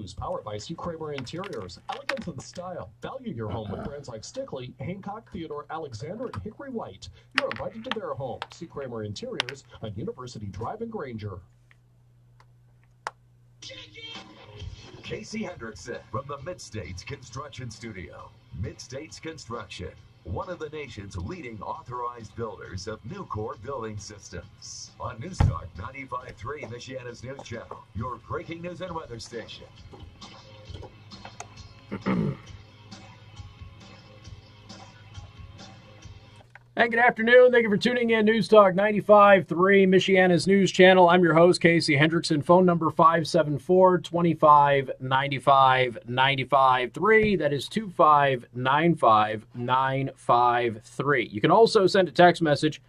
News, powered by C. Kramer Interiors. Elegance in style. Value your home with brands like Stickley, Hancock, Theodore, Alexander, and Hickory White. You're invited to their home, C. Kramer Interiors, on University Drive in Granger. Casey Hendrickson from the Mid-States Construction Studio. Mid-States Construction, one of the nation's leading authorized builders of new core building systems. On News Talk 95.3, Michiana's News Channel, your breaking news and weather station. And good afternoon. Thank you for tuning in. News Talk 95.3, Michiana's News Channel. I'm your host, Casey Hendrickson. Phone number 574-2595-95.3. That is 2595953. You can also send a text message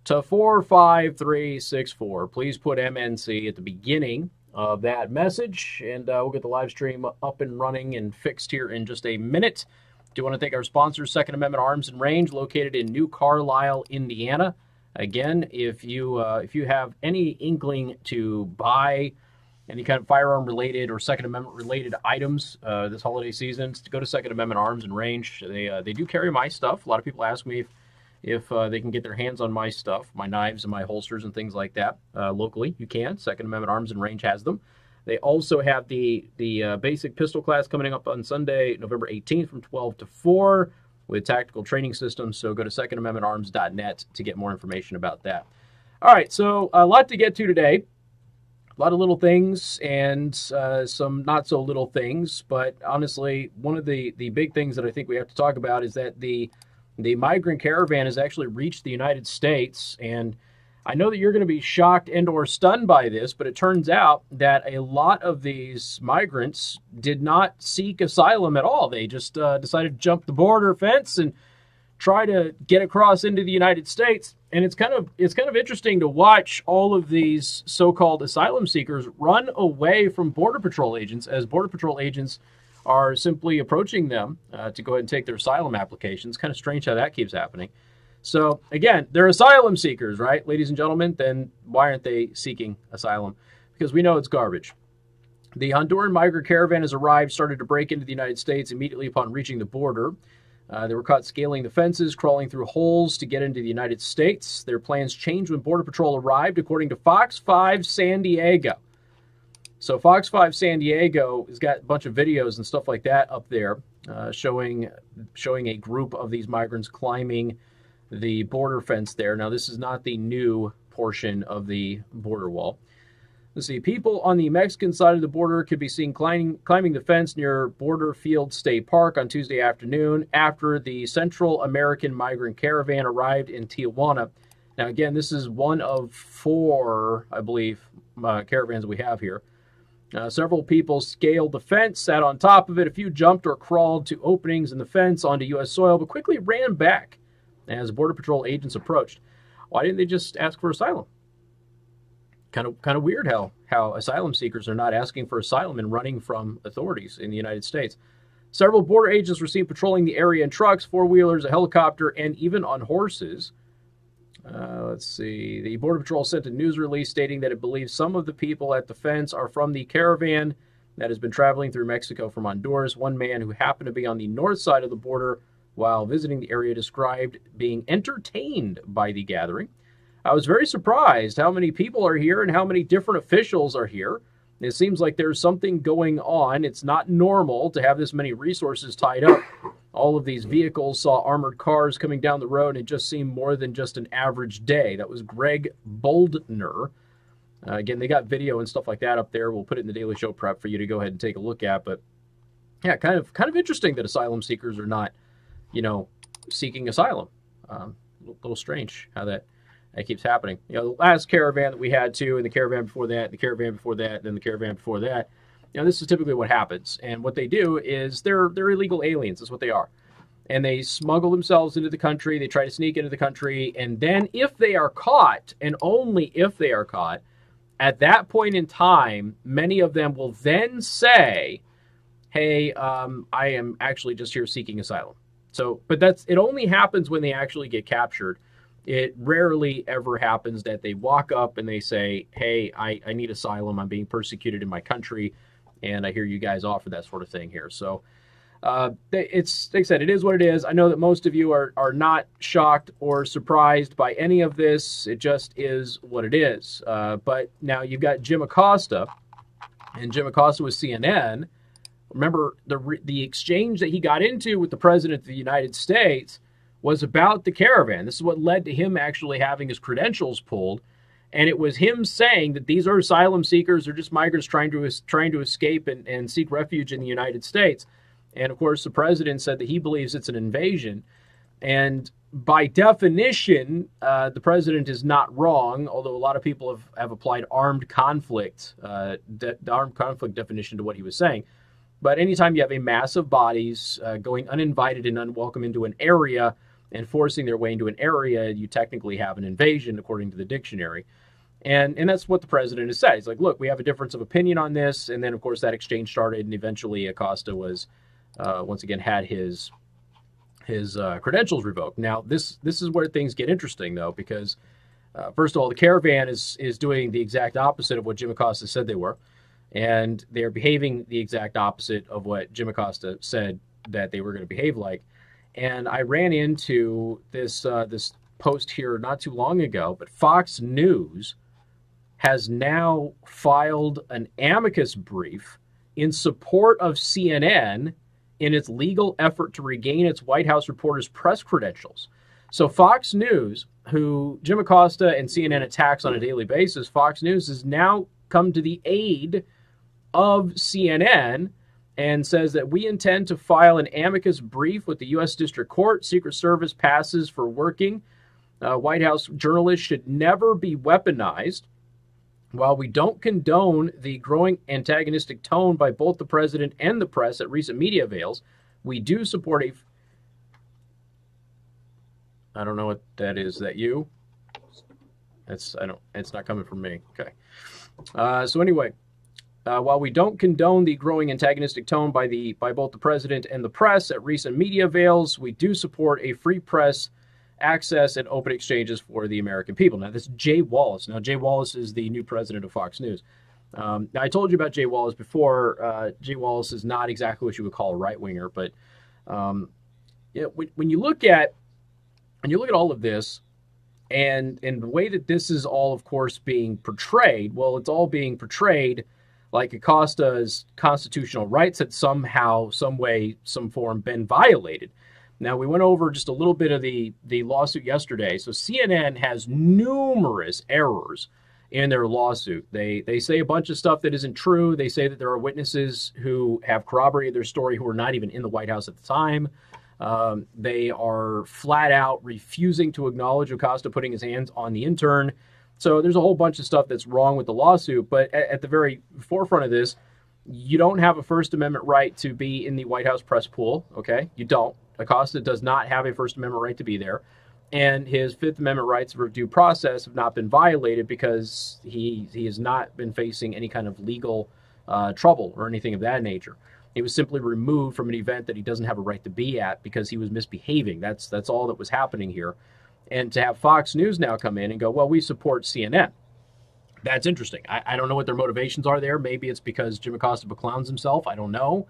to 45364. Please put MNC at the beginning of that message, and we'll get the live stream up and running and fixed here in just a minute. Do want to thank our sponsors, Second Amendment Arms and Range, located in New Carlisle, Indiana. Again, if you have any inkling to buy any kind of firearm-related or Second Amendment-related items this holiday season, to go to Second Amendment Arms and Range. They do carry my stuff. A lot of people ask me if they can get their hands on my stuff, my knives and my holsters and things like that locally. You can. Second Amendment Arms and Range has them. They also have the basic pistol class coming up on Sunday, November 18th from 12 to 4 with tactical training systems. So go to secondamendmentarms.net to get more information about that. All right, so a lot to get to today. A lot of little things and some not so little things. But honestly, one of the big things that I think we have to talk about is that the Migrant Caravan has actually reached the United States. And I know that you're going to be shocked and or stunned by this, but it turns out that a lot of these migrants did not seek asylum at all. They just decided to jump the border fence and try to get across into the United States. And it's kind of interesting to watch all of these so-called asylum seekers run away from Border Patrol agents as Border Patrol agents are simply approaching them to go ahead and take their asylum applications. Kind of strange how that keeps happening. So, again, they're asylum seekers, right, ladies and gentlemen? Then why aren't they seeking asylum? Because we know it's garbage. The Honduran migrant caravan has arrived, started to break into the United States immediately upon reaching the border. They were caught scaling the fences, crawling through holes to get into the United States. Their plans changed when Border Patrol arrived, according to Fox 5 San Diego. So Fox 5 San Diego has got a bunch of videos and stuff like that up there showing a group of these migrants climbing the border fence there. Now, this is not the new portion of the border wall. Let's see. People on the Mexican side of the border could be seen climbing the fence near Border Field State Park on Tuesday afternoon after the Central American Migrant Caravan arrived in Tijuana. Now, again, this is one of 4, I believe, caravans we have here. Several people scaled the fence, sat on top of it. A few jumped or crawled to openings in the fence onto U.S. soil, but quickly ran back as Border Patrol agents approached. Why didn't they just ask for asylum? Kind of weird how asylum seekers are not asking for asylum and running from authorities in the United States. Several border agents were seen patrolling the area in trucks, four-wheelers, a helicopter, and even on horses. Let's see. The Border Patrol sent a news release stating that it believes some of the people at the fence are from the caravan that has been traveling through Mexico from Honduras. One man who happened to be on the north side of the border while visiting the area described being entertained by the gathering. I was very surprised how many people are here and how many different officials are here. It seems like there's something going on. It's not normal to have this many resources tied up. All of these vehicles saw armored cars coming down the road, and it just seemed more than just an average day. That was Greg Boldner. Again, they got video and stuff like that up there. We'll put it in the Daily Show prep for you to go ahead and take a look at. But yeah, kind of interesting that asylum seekers are not, seeking asylum. A little strange how that keeps happening. The last caravan that we had too, and the caravan before that, the caravan before that, then the caravan before that. This is typically what happens. And what they do is they're illegal aliens. That's what they are. And they smuggle themselves into the country. They try to sneak into the country. And then if they are caught, and only if they are caught, at that point in time, many of them will then say, hey, I am actually just here seeking asylum. So, but it only happens when they actually get captured. It rarely ever happens that they walk up and they say, hey, I need asylum. I'm being persecuted in my country. And I hear you guys offer that sort of thing here. So it's, like I said, it is what it is. I know that most of you are not shocked or surprised by any of this. It just is what it is. But now you've got Jim Acosta, and Jim Acosta with CNN. Remember, the exchange that he got into with the President of the United States was about the caravan. This is what led to him actually having his credentials pulled. And it was him saying that these are asylum seekers or just migrants trying to escape and seek refuge in the United States. And, of course, the president said that he believes it's an invasion. And by definition, the president is not wrong, although a lot of people have applied armed conflict, the armed conflict definition to what he was saying. But anytime you have a mass of bodies going uninvited and unwelcome into an area and forcing their way into an area, you technically have an invasion, according to the dictionary. And that's what the president has said. He's like, look, we have a difference of opinion on this. And then, of course, that exchange started, and eventually Acosta was, once again, had his credentials revoked. Now, this is where things get interesting, though, because, first of all, the caravan is doing the exact opposite of what Jim Acosta said they were. And they're behaving the exact opposite of what Jim Acosta said that they were going to behave like. And I ran into this post here not too long ago, but Fox News has now filed an amicus brief in support of CNN in its legal effort to regain its White House reporter's press credentials. So Fox News, who Jim Acosta and CNN attacks on a daily basis, Fox News has now come to the aid of CNN and says that we intend to file an amicus brief with the U.S. District Court. Secret Service passes for working. White House journalists should never be weaponized. While we don't condone the growing antagonistic tone by both the president and the press at recent media avails, we do support a... I don't know what that is. Is that you? It's not coming from me. Okay. So anyway, while we don't condone the growing antagonistic tone by both the president and the press at recent media avails, we do support a free press, access, and open exchanges for the American people. Now, this is Jay Wallace. Now, Jay Wallace is the new president of Fox News. Now, I told you about Jay Wallace before. Jay Wallace is not exactly what you would call a right-winger, but when you look at all of this, and the way that this is all, of course, being portrayed, well, it's all being portrayed like Acosta's constitutional rights had somehow, some way, some form been violated. Now, we went over just a little bit of the lawsuit yesterday. So CNN has numerous errors in their lawsuit. They say a bunch of stuff that isn't true. They say that there are witnesses who have corroborated their story who were not even in the White House at the time. They are flat out refusing to acknowledge Acosta putting his hands on the intern. So there's a whole bunch of stuff that's wrong with the lawsuit. But at the very forefront of this, you don't have a First Amendment right to be in the White House press pool. Okay, you don't. Acosta does not have a First Amendment right to be there. And his Fifth Amendment rights of due process have not been violated because he has not been facing any kind of legal trouble or anything of that nature. He was simply removed from an event that he doesn't have a right to be at because he was misbehaving. That's all that was happening here. And to have Fox News now come in and go, well, we support CNN. That's interesting. I don't know what their motivations are there. Maybe it's because Jim Acosta beclowns himself. I don't know.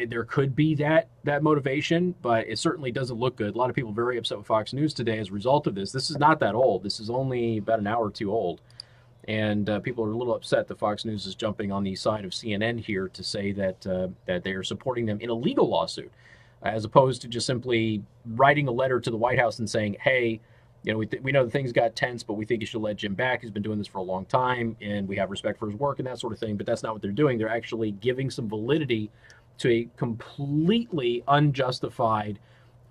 There could be that motivation, but it certainly doesn't look good. A lot of people very upset with Fox News today as a result of this. This is not that old. This is only about an hour or two old. And people are a little upset that Fox News is jumping on the side of CNN here to say that they are supporting them in a legal lawsuit, as opposed to just simply writing a letter to the White House and saying, hey, you know, we know that things got tense, but we think you should let Jim back. He's been doing this for a long time, and we have respect for his work and that sort of thing. But that's not what they're doing. They're actually giving some validity to a completely unjustified,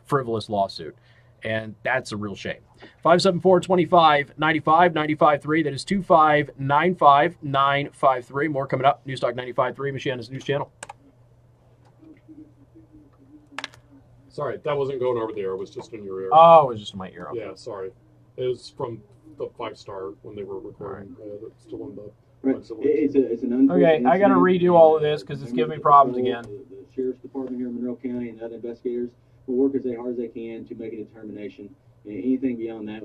frivolous lawsuit. And that's a real shame. 574-2595, 95.3. That is 2595953. More coming up. Newstalk 95.3, Michiana's News Channel. Sorry, that wasn't going over the air. It was just in your ear. Oh, it was just in my ear. Okay. Yeah, sorry. It was from the 5-star when they were recording. Right. Still in the... Right. It's an unfortunate Okay, I got to redo all of this because it's giving me problems again. The Sheriff's Department here in Monroe County and other investigators will work as hard as they can to make a determination. And anything beyond that